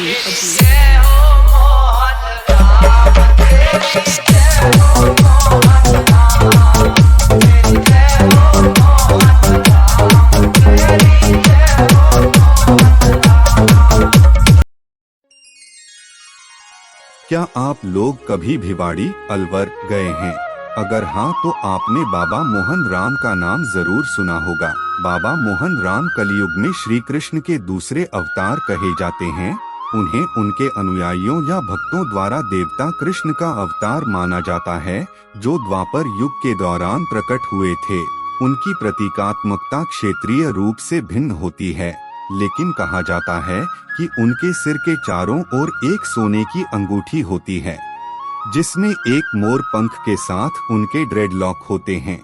क्या आप लोग कभी भिवाड़ी अलवर गए हैं? अगर हाँ तो आपने बाबा मोहन राम का नाम जरूर सुना होगा। बाबा मोहन राम कलयुग में श्री कृष्ण के दूसरे अवतार कहे जाते हैं। उन्हें उनके अनुयायियों या भक्तों द्वारा देवता कृष्ण का अवतार माना जाता है, जो द्वापर युग के दौरान प्रकट हुए थे। उनकी प्रतीकात्मकता क्षेत्रीय रूप से भिन्न होती है, लेकिन कहा जाता है कि उनके सिर के चारों ओर एक सोने की अंगूठी होती है, जिसमें एक मोर पंख के साथ उनके ड्रेडलॉक होते हैं,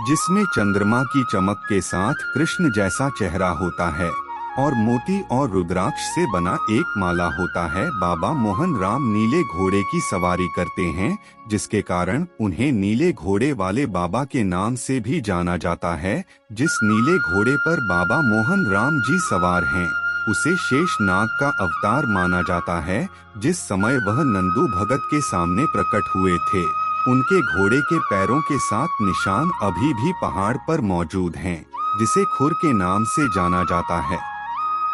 जिसमें चंद्रमा की चमक के साथ कृष्ण जैसा चेहरा होता है और मोती और रुद्राक्ष से बना एक माला होता है। बाबा मोहन राम नीले घोड़े की सवारी करते हैं, जिसके कारण उन्हें नीले घोड़े वाले बाबा के नाम से भी जाना जाता है। जिस नीले घोड़े पर बाबा मोहन राम जी सवार हैं, उसे शेष नाग का अवतार माना जाता है। जिस समय वह नंदू भगत के सामने प्रकट हुए थे, उनके घोड़े के पैरों के 7 निशान अभी भी पहाड़ पर मौजूद हैं, जिसे खुर के नाम से जाना जाता है।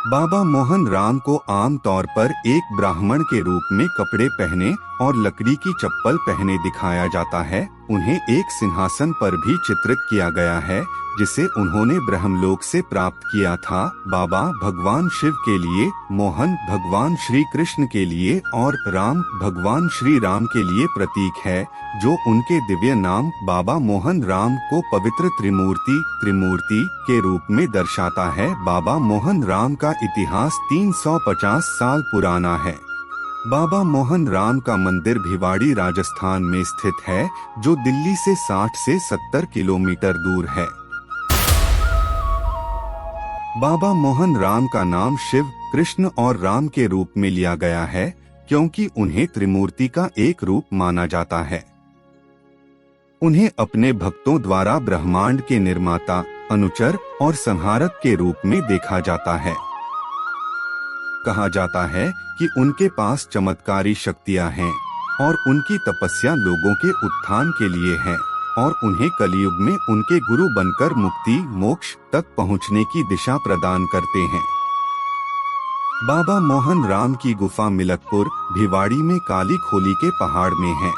बाबा मोहन राम को आम तौर पर एक ब्राह्मण के रूप में कपड़े पहने और लकड़ी की चप्पल पहने दिखाया जाता है। उन्हें एक सिंहासन पर भी चित्रित किया गया है, जिसे उन्होंने ब्रह्मलोक से प्राप्त किया था। बाबा भगवान शिव के लिए, मोहन भगवान श्री कृष्ण के लिए और राम भगवान श्री राम के लिए प्रतीक है, जो उनके दिव्य नाम बाबा मोहन राम को पवित्र त्रिमूर्ति के रूप में दर्शाता है। बाबा मोहन राम का इतिहास 350 साल पुराना है। बाबा मोहन राम का मंदिर भिवाड़ी राजस्थान में स्थित है, जो दिल्ली से 60 से 70 किलोमीटर दूर है। बाबा मोहन राम का नाम शिव, कृष्ण और राम के रूप में लिया गया है, क्योंकि उन्हें त्रिमूर्ति का एक रूप माना जाता है। उन्हें अपने भक्तों द्वारा ब्रह्मांड के निर्माता, अनुचर और संहारक के रूप में देखा जाता है। कहा जाता है कि उनके पास चमत्कारी शक्तियां हैं और उनकी तपस्या लोगों के उत्थान के लिए है, और उन्हें कलयुग में उनके गुरु बनकर मुक्ति मोक्ष तक पहुंचने की दिशा प्रदान करते हैं। बाबा मोहन राम की गुफा मिलकपुर, भिवाड़ी में काली खोली के पहाड़ में है,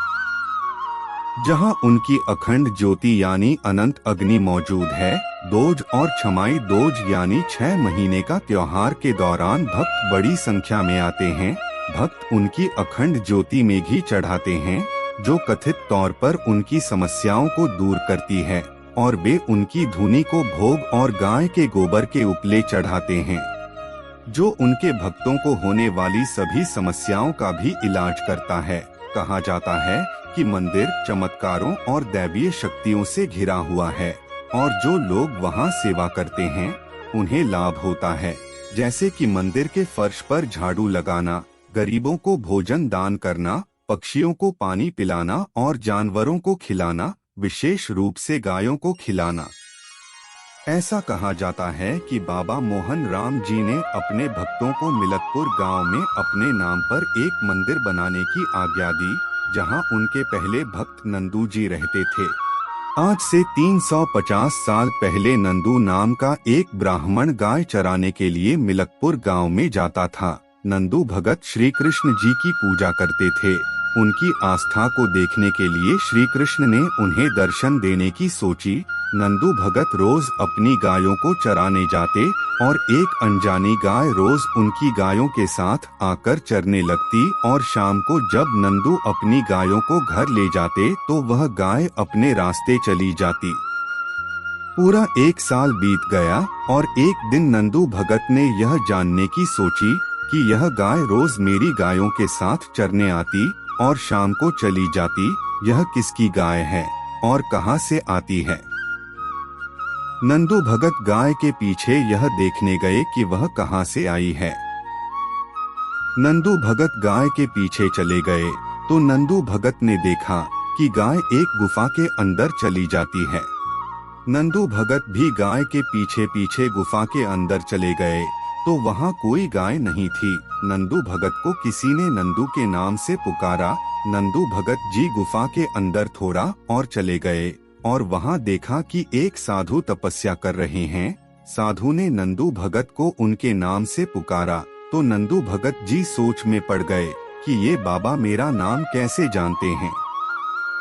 जहां उनकी अखंड ज्योति यानी अनंत अग्नि मौजूद है। दोज और छमाई दोज यानी 6 महीने का त्योहार के दौरान भक्त बड़ी संख्या में आते हैं। भक्त उनकी अखंड ज्योति में घी चढ़ाते हैं, जो कथित तौर पर उनकी समस्याओं को दूर करती है, और वे उनकी धुनी को भोग और गाय के गोबर के उपले चढ़ाते हैं, जो उनके भक्तों को होने वाली सभी समस्याओं का भी इलाज करता है। कहा जाता है कि मंदिर चमत्कारों और दैवीय शक्तियों से घिरा हुआ है, और जो लोग वहां सेवा करते हैं उन्हें लाभ होता है, जैसे कि मंदिर के फर्श पर झाड़ू लगाना, गरीबों को भोजन दान करना, पक्षियों को पानी पिलाना और जानवरों को खिलाना, विशेष रूप से गायों को खिलाना। ऐसा कहा जाता है कि बाबा मोहन राम जी ने अपने भक्तों को मिलकपुर गांव में अपने नाम पर एक मंदिर बनाने की आज्ञा दी, जहां उनके पहले भक्त नंदू जी रहते थे। आज से 350 साल पहले नंदू नाम का एक ब्राह्मण गाय चराने के लिए मिलकपुर गांव में जाता था। नंदू भगत श्री कृष्ण जी की पूजा करते थे। उनकी आस्था को देखने के लिए श्री कृष्ण ने उन्हें दर्शन देने की सोची। नंदू भगत रोज अपनी गायों को चराने जाते और एक अनजानी गाय रोज उनकी गायों के साथ आकर चरने लगती, और शाम को जब नंदू अपनी गायों को घर ले जाते तो वह गाय अपने रास्ते चली जाती। पूरा 1 साल बीत गया और एक दिन नंदू भगत ने यह जानने की सोची कि यह गाय रोज मेरी गायों के साथ चरने आती और शाम को चली जाती, यह किसकी गाय है और कहां से आती है। नंदू भगत गाय के पीछे यह देखने गए कि वह कहां से आई है। नंदू भगत गाय के पीछे चले गए तो नंदू भगत ने देखा कि गाय एक गुफा के अंदर चली जाती है। नंदू भगत भी गाय के पीछे पीछे गुफा के अंदर चले गए तो वहाँ कोई गाय नहीं थी। नंदू भगत को किसी ने नंदू के नाम से पुकारा। नंदू भगत जी गुफा के अंदर थोड़ा और चले गए और वहाँ देखा कि एक साधु तपस्या कर रहे हैं। साधु ने नंदू भगत को उनके नाम से पुकारा तो नंदू भगत जी सोच में पड़ गए कि ये बाबा मेरा नाम कैसे जानते हैं।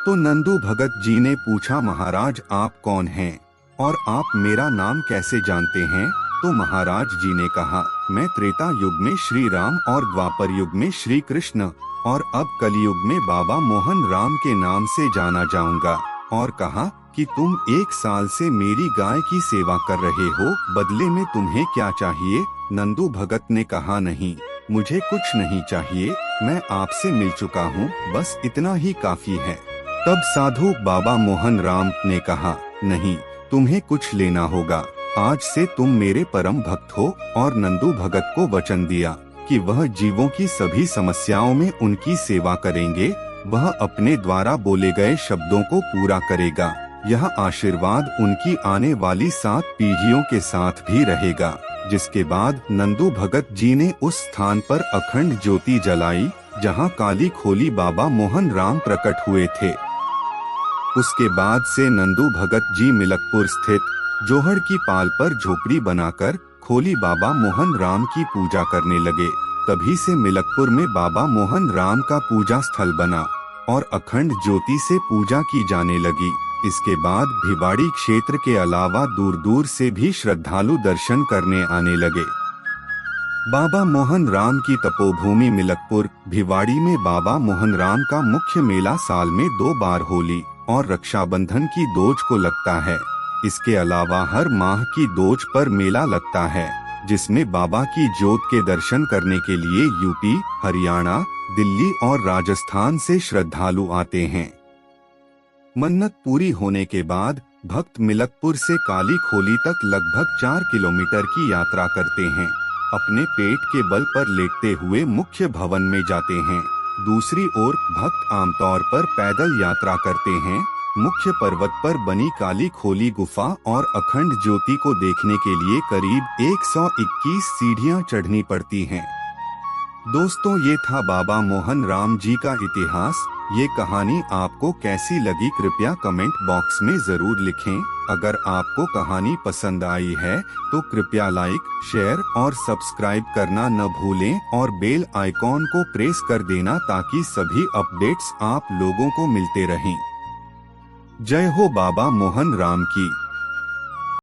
तो नंदू भगत जी ने पूछा, महाराज आप कौन हैं और आप मेरा नाम कैसे जानते हैं? तो महाराज जी ने कहा, मैं त्रेता युग में श्री राम और द्वापर युग में श्री कृष्ण और अब कलयुग में बाबा मोहन राम के नाम से जाना जाऊंगा। और कहा कि तुम 1 साल से मेरी गाय की सेवा कर रहे हो, बदले में तुम्हें क्या चाहिए? नंदू भगत ने कहा, नहीं मुझे कुछ नहीं चाहिए, मैं आपसे मिल चुका हूँ, बस इतना ही काफी है। तब साधु बाबा मोहन राम ने कहा, नहीं तुम्हें कुछ लेना होगा, आज से तुम मेरे परम भक्त हो। और नंदू भगत को वचन दिया कि वह जीवों की सभी समस्याओं में उनकी सेवा करेंगे, वह अपने द्वारा बोले गए शब्दों को पूरा करेगा। यह आशीर्वाद उनकी आने वाली 7 पीढ़ियों के साथ भी रहेगा। जिसके बाद नंदू भगत जी ने उस स्थान पर अखंड ज्योति जलाई जहां काली खोली बाबा मोहन राम प्रकट हुए थे। उसके बाद से नंदू भगत जी मिलकपुर स्थित जोहड़ की पाल पर झोपड़ी बनाकर खोली बाबा मोहन राम की पूजा करने लगे। तभी से मिलकपुर में बाबा मोहन राम का पूजा स्थल बना और अखंड ज्योति से पूजा की जाने लगी। इसके बाद भिवाड़ी क्षेत्र के अलावा दूर दूर से भी श्रद्धालु दर्शन करने आने लगे। बाबा मोहन राम की तपोभूमि मिलकपुर भिवाड़ी में बाबा मोहन राम का मुख्य मेला साल में 2 बार होली और रक्षाबंधन की दोज को लगता है। इसके अलावा हर माह की दोज पर मेला लगता है, जिसमें बाबा की जोत के दर्शन करने के लिए यूपी, हरियाणा, दिल्ली और राजस्थान से श्रद्धालु आते हैं। मन्नत पूरी होने के बाद भक्त मिलकपुर से काली खोली तक लगभग 4 किलोमीटर की यात्रा करते हैं। अपने पेट के बल पर लेटते हुए मुख्य भवन में जाते हैं। दूसरी ओर भक्त आमतौर पर पैदल यात्रा करते हैं। मुख्य पर्वत पर बनी काली खोली गुफा और अखंड ज्योति को देखने के लिए करीब 121 सीढ़ियां चढ़नी पड़ती हैं। दोस्तों, ये था बाबा मोहन राम जी का इतिहास। ये कहानी आपको कैसी लगी कृपया कमेंट बॉक्स में जरूर लिखें। अगर आपको कहानी पसंद आई है तो कृपया लाइक, शेयर और सब्सक्राइब करना न भूलें और बेल आइकॉन को प्रेस कर देना ताकि सभी अपडेट्स आप लोगों को मिलते रहें। जय हो बाबा मोहन राम की।